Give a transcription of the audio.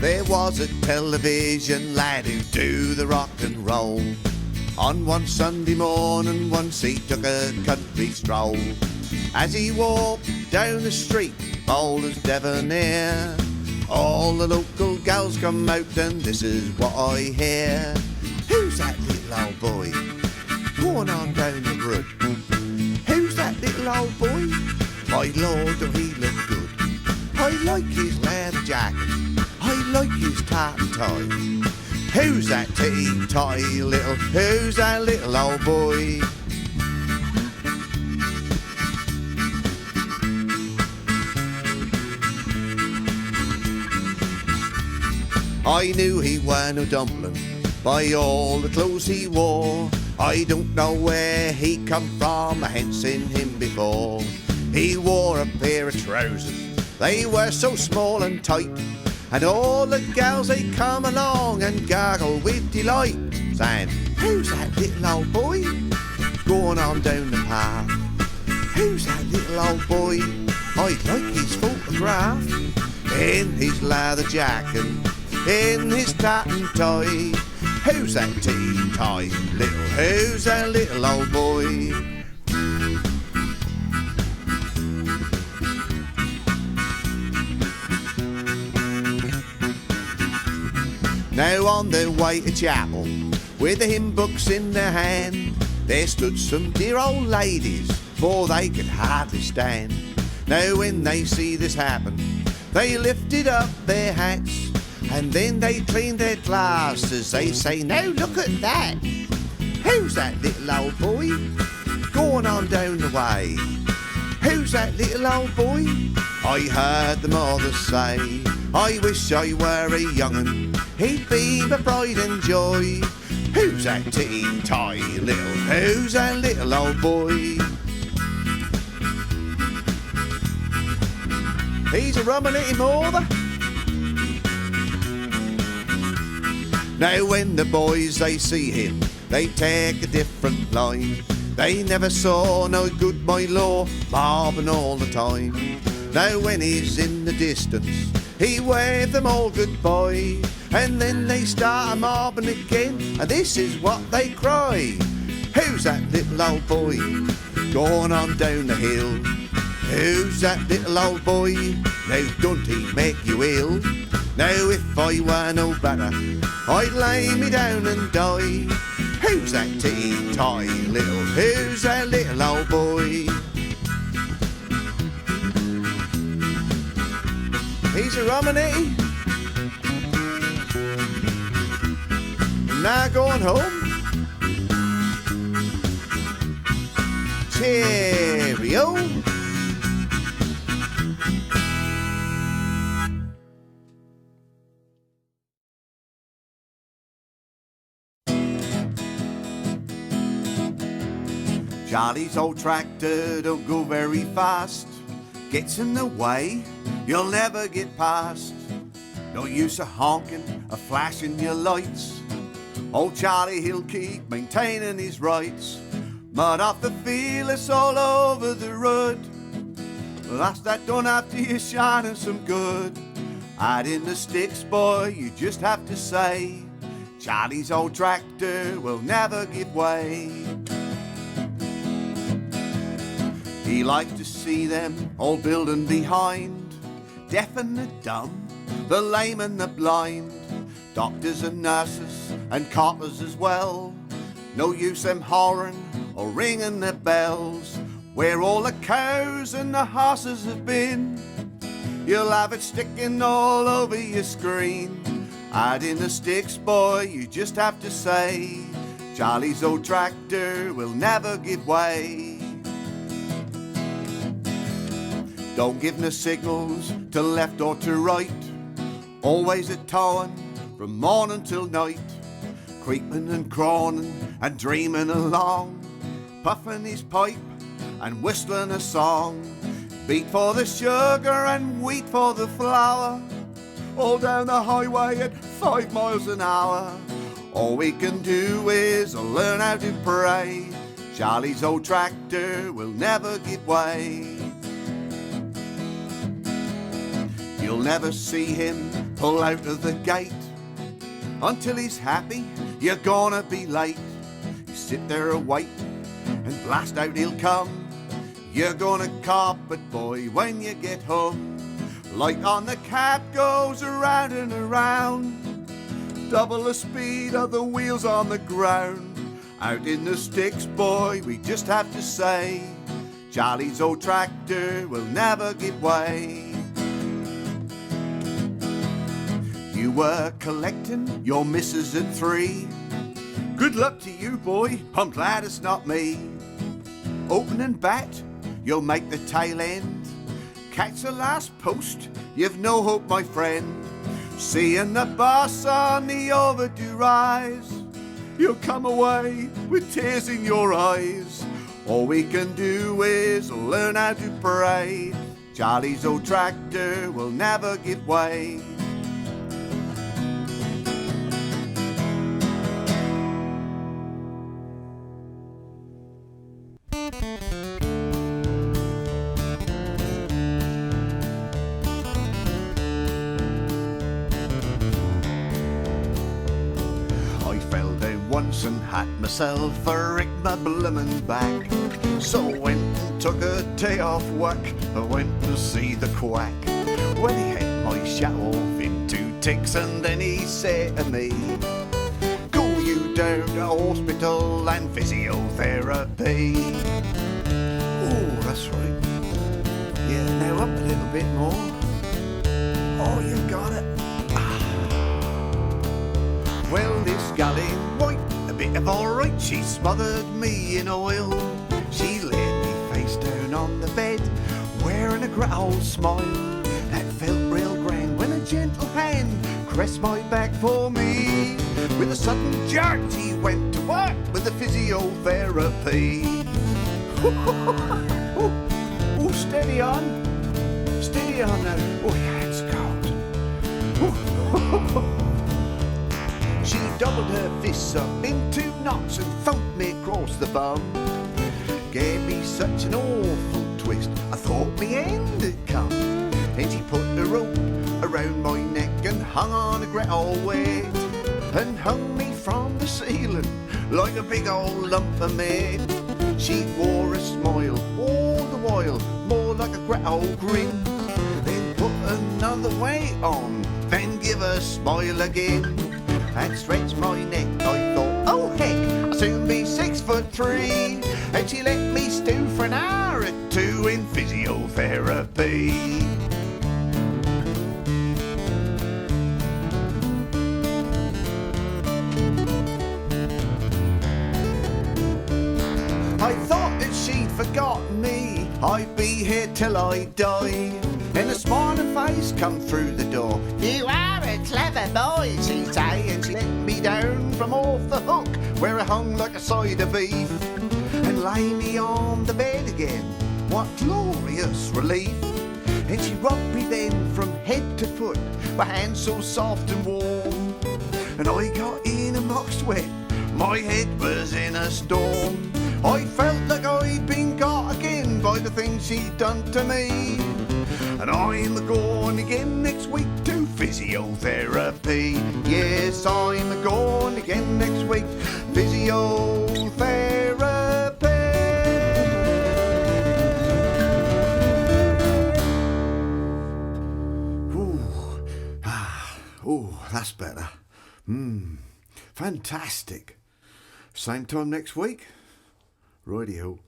There was a television lad who'd do the rock and roll. On one Sunday morning, once he took a country stroll. As he walked down the street, bold as debonair, all the local gals come out and this is what I hear. Who's that little old boy going on down the road? Who's that little old boy? My lord, oh he look good. I like his leather jacket, I like his tartan tie. Who's that titty-totty little, who's that little old boy? I knew he were no dumpling by all the clothes he wore. I don't know where he come from, I hadn't seen him before. He wore a pair of trousers, they were so small and tight, and all the gals they come along and gargle with delight, saying, who's that little old boy going on down the path? Who's that little old boy? I like his photograph, in his leather jacket, in his tartan tie. Who's that tea-tie little, who's that little old boy? Now on their way to chapel, with the hymn books in their hand, there stood some dear old ladies, for they could hardly stand. Now when they see this happen, they lifted up their hats, and then they cleaned their glasses. They say, now look at that. Who's that little old boy going on down the way? Who's that little old boy? I heard the mother say, I wish I were a young'un, he'd be my pride and joy. Who's that tea-tie little, who's that little old boy? He's a ruminating mother. Now when the boys they see him, they take a different line. They never saw no good, my lord, mobbing all the time. Now when he's in the distance, he waved them all goodbye, and then they start a mobbing again, and this is what they cry. Who's that little old boy going on down the hill? Who's that little old boy? Now don't he make you ill? Now if I were no better, I'd lay me down and die. Who's that tea-tie little, who's that little old boy? He's a ruminee. Now going home. Cheerio. Charlie's old tractor don't go very fast, gets in the way, you'll never get past. No use of honking or flashing your lights, old Charlie he'll keep maintaining his rights. Mud off the field, it's all over the road, that's that done after you shining some good. Add in the sticks, boy, you just have to say, Charlie's old tractor will never give way. He liked to see them all building behind, deaf and the dumb, the lame and the blind, doctors and nurses and coppers as well. No use them hollering or ringing their bells, where all the cows and the horses have been, you'll have it sticking all over your screen. Add in the sticks, boy, you just have to say, Charlie's old tractor will never give way. Don't give no signals to left or to right, always a towing from morning till night, creeping and crawling and dreaming along, puffing his pipe and whistling a song. Beat for the sugar and wheat for the flour, all down the highway at 5 miles an hour. All we can do is learn how to pray, Charlie's old tractor will never give way. You'll never see him pull out of the gate. Until he's happy, you're gonna be late. You sit there and wait, and blast out he'll come. You're gonna cop it, boy, when you get home. Light on the cab goes around and around, double the speed of the wheels on the ground. Out in the sticks, boy, we just have to say, Charlie's old tractor will never give way. You were collecting your missus at 3. Good luck to you, boy, I'm glad it's not me. Opening bat, you'll make the tail end. Catch the last post, you've no hope, my friend. Seeing the boss on the overdue rise, you'll come away with tears in your eyes. All we can do is learn how to pray. Charlie's old tractor will never give way. Once and had myself a rick my bloomin' back. So I went and took a day off work. I went to see the quack. Well, he had my shut off in 2 ticks, and then he said to me, go you down to hospital and physiotherapy. Oh, that's right. Yeah, now up a little bit more. Oh, you got it. Well, this galley white, a bit of alright, she smothered me in oil. She laid me face down on the bed, wearing a great old smile. That felt real grand when a gentle hand caressed my back for me. With a sudden jerk, she went to work with the physiotherapy. Oh, steady on now. Oh, yeah, it's cold. She doubled her fists up in 2 knots and thumped me across the bum. Gave me such an awful twist, I thought me end had come. And she put a rope around my neck and hung on a great old weight, and hung me from the ceiling like a big old lump of meat. She wore a smile all the while, more like a great old grin. Then put another weight on, then give a smile again. And stretched my neck, I thought, oh heck, I'll soon be 6'3". And she let me stew for an hour or 2 in physiotherapy. I thought that she'd forgotten me, I'd be here till I die. And a smiling face come through the door. You are a clever boy, she'd say, and she let me down from off the hook, where I hung like a side of beef, and lay me on the bed again. What glorious relief! And she rubbed me then from head to foot, my hands so soft and warm. And I got in a mock sweat, my head was in a storm. I felt like I'd been got again by the things she'd done to me. And I'm going again next week to physiotherapy. Yes, I'm going again next week, physiotherapy. That's better. Fantastic. Same time next week. Rightio.